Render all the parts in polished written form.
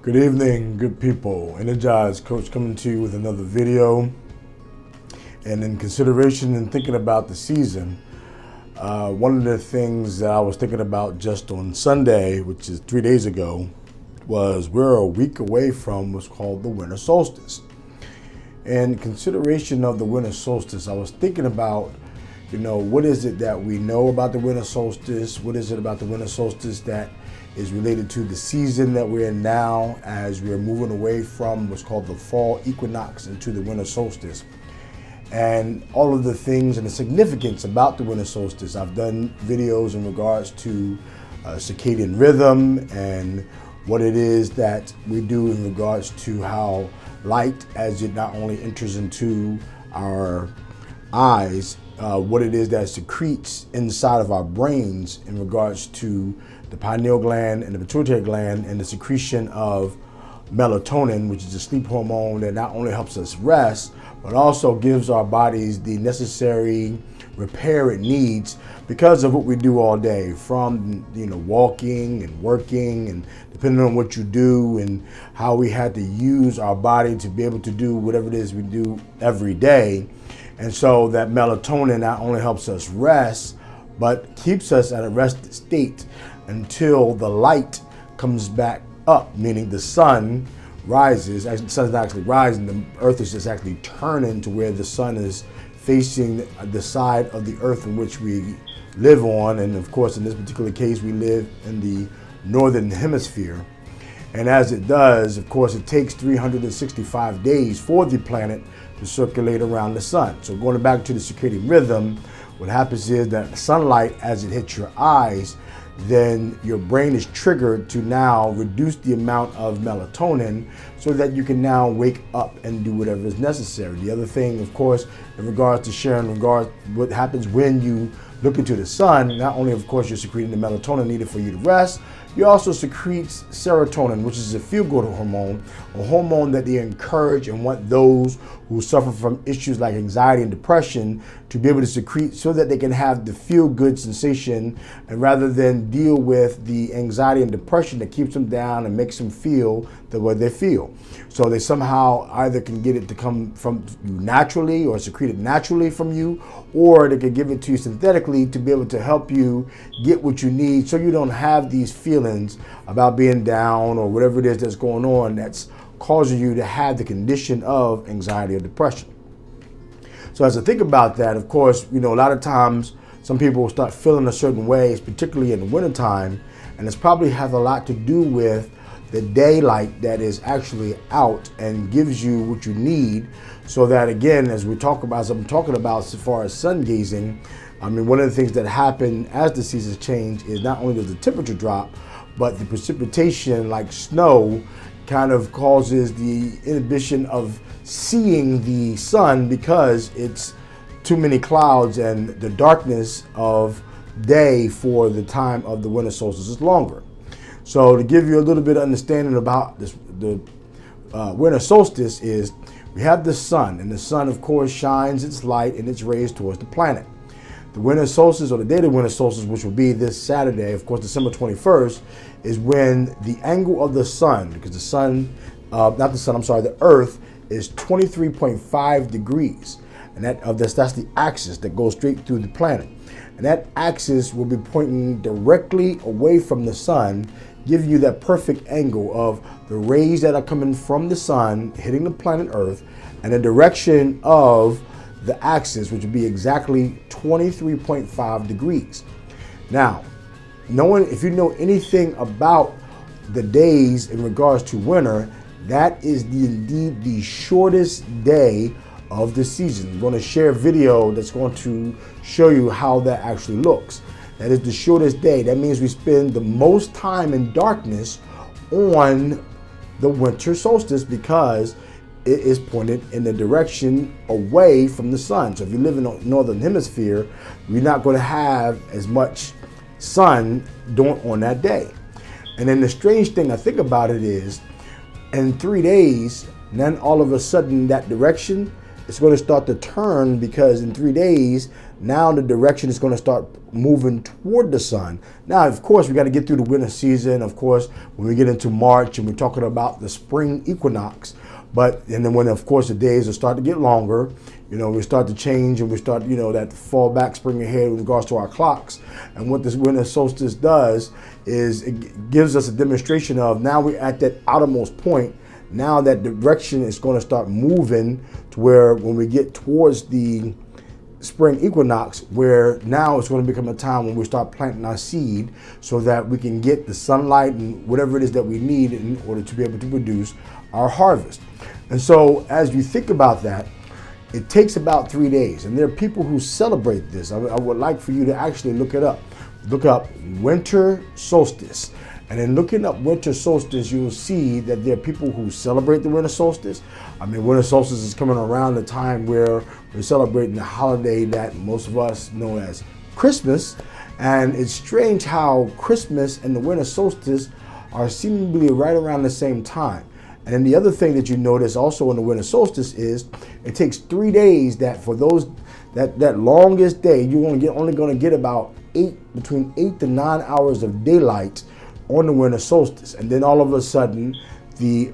Good evening, good people. Energized Coach coming to you with another video. And in consideration and thinking about the season, one of the things that I was thinking about just on Sunday, which is 3 days ago, was we're a week away from what's called the Winter Solstice. And in consideration of the Winter Solstice, I was thinking about, what is it that we know about the Winter Solstice? What is it about the Winter Solstice that is related to the season that we're in now as we're moving away from what's called the fall equinox into the winter solstice, and all of the things and the significance about the winter solstice. I've done videos in regards to circadian rhythm and what it is that we do in regards to how light, as it not only enters into our eyes, what it is that secretes inside of our brains in regards to the pineal gland and the pituitary gland, and the secretion of melatonin, which is a sleep hormone that not only helps us rest, but also gives our bodies the necessary repair it needs because of what we do all day, from walking and working, and depending on what you do and how we had to use our body to be able to do whatever it is we do every day. And so that melatonin not only helps us rest, but keeps us at a rested state until the light comes back up, meaning the sun rises. Actually, the sun's not actually rising, the earth is just actually turning to where the sun is facing the side of the earth in which we live on. And of course, in this particular case, we live in the northern hemisphere. And as it does, of course, it takes 365 days for the planet to circulate around the sun. So going back to the circadian rhythm, what happens is that sunlight, as it hits your eyes, then your brain is triggered to now reduce the amount of melatonin so that you can now wake up and do whatever is necessary. The other thing, of course, in regards to sharing what happens when you look into the sun, not only, of course, you're secreting the melatonin needed for you to rest, you also secrete serotonin, which is a feel-good hormone, a hormone that they encourage and want those who suffer from issues like anxiety and depression to be able to secrete so that they can have the feel-good sensation, and rather than deal with the anxiety and depression that keeps them down and makes them feel the way they feel. So they somehow either can get it to come from you naturally or secrete it naturally from you, or they can give it to you synthetically to be able to help you get what you need so you don't have these feelings about being down or whatever it is that's going on that's causing you to have the condition of anxiety or depression. So as I think about that, of course, a lot of times some people will start feeling a certain ways, particularly in the wintertime, and it's probably has a lot to do with the daylight that is actually out and gives you what you need. So that, again, as I'm talking about as far as sun gazing, one of the things that happen as the seasons change is not only does the temperature drop, but the precipitation, like snow, kind of causes the inhibition of seeing the sun because it's too many clouds and the darkness of day for the time of the winter solstice is longer. So to give you a little bit of understanding about this, the winter solstice is we have the sun, and the sun, of course, shines its light and its rays towards the planet. The winter solstice, or the day of the winter solstice, which will be this Saturday, of course, December 21st, is when the angle of the sun, because the earth is 23.5 degrees. And that's the axis that goes straight through the planet. And that axis will be pointing directly away from the sun, giving you that perfect angle of the rays that are coming from the sun hitting the planet Earth, and the direction of the axis, which would be exactly 23.5 degrees. Now, if you know anything about the days in regards to winter, that is indeed the shortest day of the season. I'm going to share a video that's going to show you how that actually looks. That is the shortest day. That means we spend the most time in darkness on the winter solstice because it is pointed in the direction away from the sun. So if you live in the northern hemisphere, you're not going to have as much sun on that day. And then the strange thing I think about it is, in 3 days, then all of a sudden that direction it's going to start to turn, because in 3 days, now the direction is going to start moving toward the sun. Now, of course, we got to get through the winter season. Of course, when we get into March and we're talking about the spring equinox, and then when, of course, the days will start to get longer, we start to change, and we start, that fall back, spring ahead with regards to our clocks. And what this winter solstice does is it gives us a demonstration of, now we're at that outermost point. Now that direction is going to start moving to where, when we get towards the spring equinox, where now it's going to become a time when we start planting our seed, so that we can get the sunlight and whatever it is that we need in order to be able to produce our harvest. And so as you think about that, it takes about 3 days. And there are people who celebrate this. I would like for you to actually look it up. Look up Winter Solstice. And in looking up Winter Solstice, you'll see that there are people who celebrate the Winter Solstice. I mean, Winter Solstice is coming around the time where we're celebrating the holiday that most of us know as Christmas. And it's strange how Christmas and the Winter Solstice are seemingly right around the same time. And then the other thing that you notice also in the Winter Solstice is it takes 3 days, that for those that longest day, you're only going to get about between 8 to 9 hours of daylight on the Winter Solstice. And then all of a sudden, the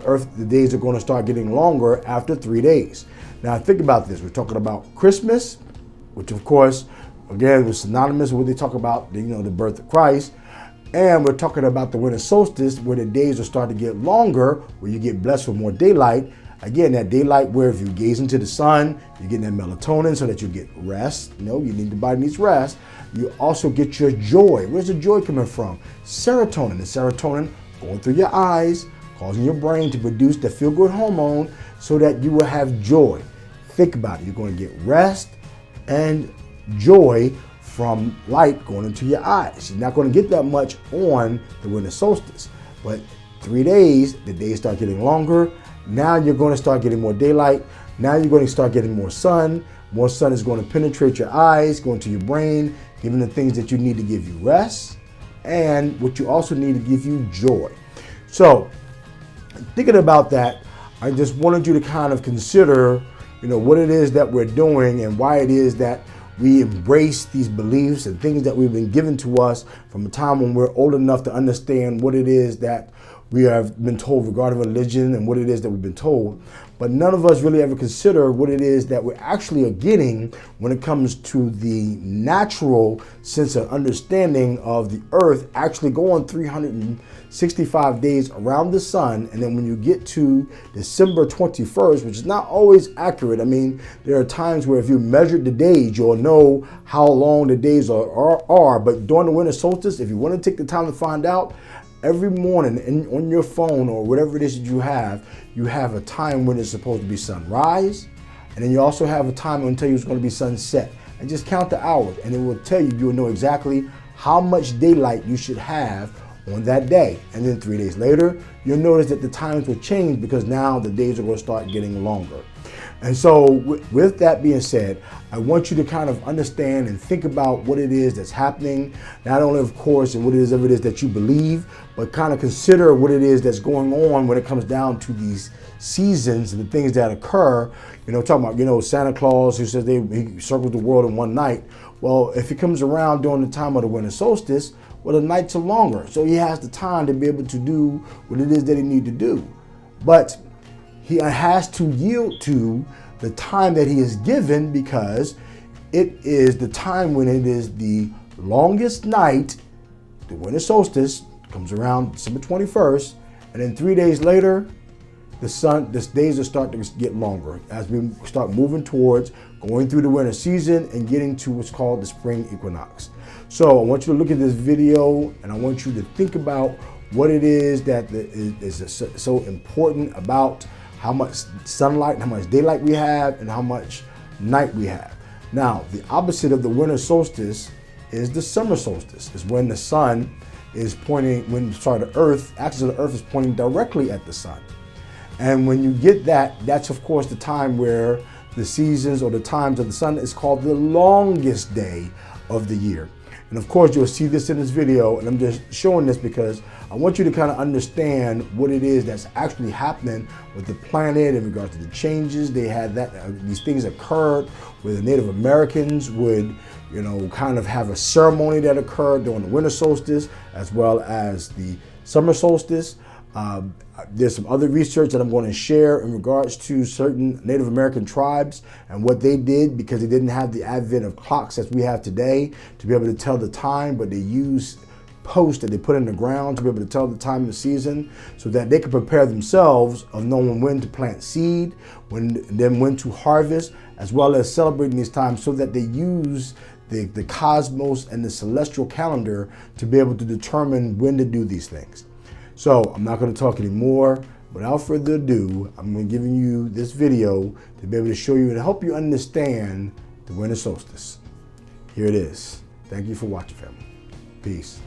days are going to start getting longer after 3 days. Now think about this. We're talking about Christmas, which of course, again, was synonymous with what they talk about, the birth of Christ. And we're talking about the Winter Solstice, where the days will start to get longer, where you get blessed with more daylight. Again, that daylight where if you gaze into the sun, you're getting that melatonin so that you get rest. The body needs rest. You also get your joy. Where's the joy coming from? Serotonin. The serotonin going through your eyes, causing your brain to produce the feel-good hormone so that you will have joy. Think about it. You're going to get rest and joy from light going into your eyes. You're not going to get that much on the Winter Solstice. But 3 days, the days start getting longer. Now you're going to start getting more daylight. Now you're going to start getting more sun. More sun is going to penetrate your eyes, going to your brain, giving the things that you need to give you rest, and what you also need to give you joy. So, thinking about that, I just wanted you to kind of consider, what it is that we're doing and why it is that we embrace these beliefs and things that we've been given to us from a time when we're old enough to understand what it is that we have been told regarding religion and what it is that we've been told. But none of us really ever consider what it is that we actually are getting when it comes to the natural sense of understanding of the earth actually going 365 days around the sun. And then when you get to December 21st, which is not always accurate. I mean, there are times where if you measured the days, you'll know how long the days are. But during the Winter Solstice, if you want to take the time to find out, every morning on your phone or whatever it is that you have a time when it's supposed to be sunrise, and then you also have a time until it's going to be sunset. And just count the hours, and it will tell you, you'll know exactly how much daylight you should have on that day. And then 3 days later, you'll notice that the times will change, because now the days are going to start getting longer. And so with that being said, I want you to kind of understand and think about what it is that's happening, not only, of course, and what it is that you believe, but kind of consider what it is that's going on when it comes down to these seasons and the things that occur. Talking about, Santa Claus, who says he circles the world in one night. Well, if he comes around during the time of the Winter Solstice, well, the nights are longer. So he has the time to be able to do what it is that he needs to do. But he has to yield to the time that he is given, because it is the time when it is the longest night. The Winter Solstice comes around December 21st, and then 3 days later, the days will start to get longer as we start moving towards going through the winter season and getting to what's called the spring equinox. So I want you to look at this video, and I want you to think about what it is that is so important about how much sunlight and how much daylight we have and how much night we have. Now, the opposite of the Winter Solstice is the summer solstice. Is when the sun is pointing, the earth, axis of the earth is pointing directly at the sun. And when you get that, that's of course the time where the seasons or the times of the sun is called the longest day of the year. And of course, you'll see this in this video, and I'm just showing this because I want you to kind of understand what it is that's actually happening with the planet in regards to the changes. They had that these things occurred where the Native Americans would, kind of have a ceremony that occurred during the winter solstice as well as the summer solstice. There's some other research that I'm going to share in regards to certain Native American tribes and what they did, because they didn't have the advent of clocks as we have today to be able to tell the time, but they used posts that they put in the ground to be able to tell the time of the season so that they could prepare themselves of knowing when to plant seed, when to harvest, as well as celebrating these times so that they use the cosmos and the celestial calendar to be able to determine when to do these things. So I'm not going to talk anymore. Without further ado, I'm going to give you this video to be able to show you and help you understand the winter solstice. Here it is. Thank you for watching, family. Peace.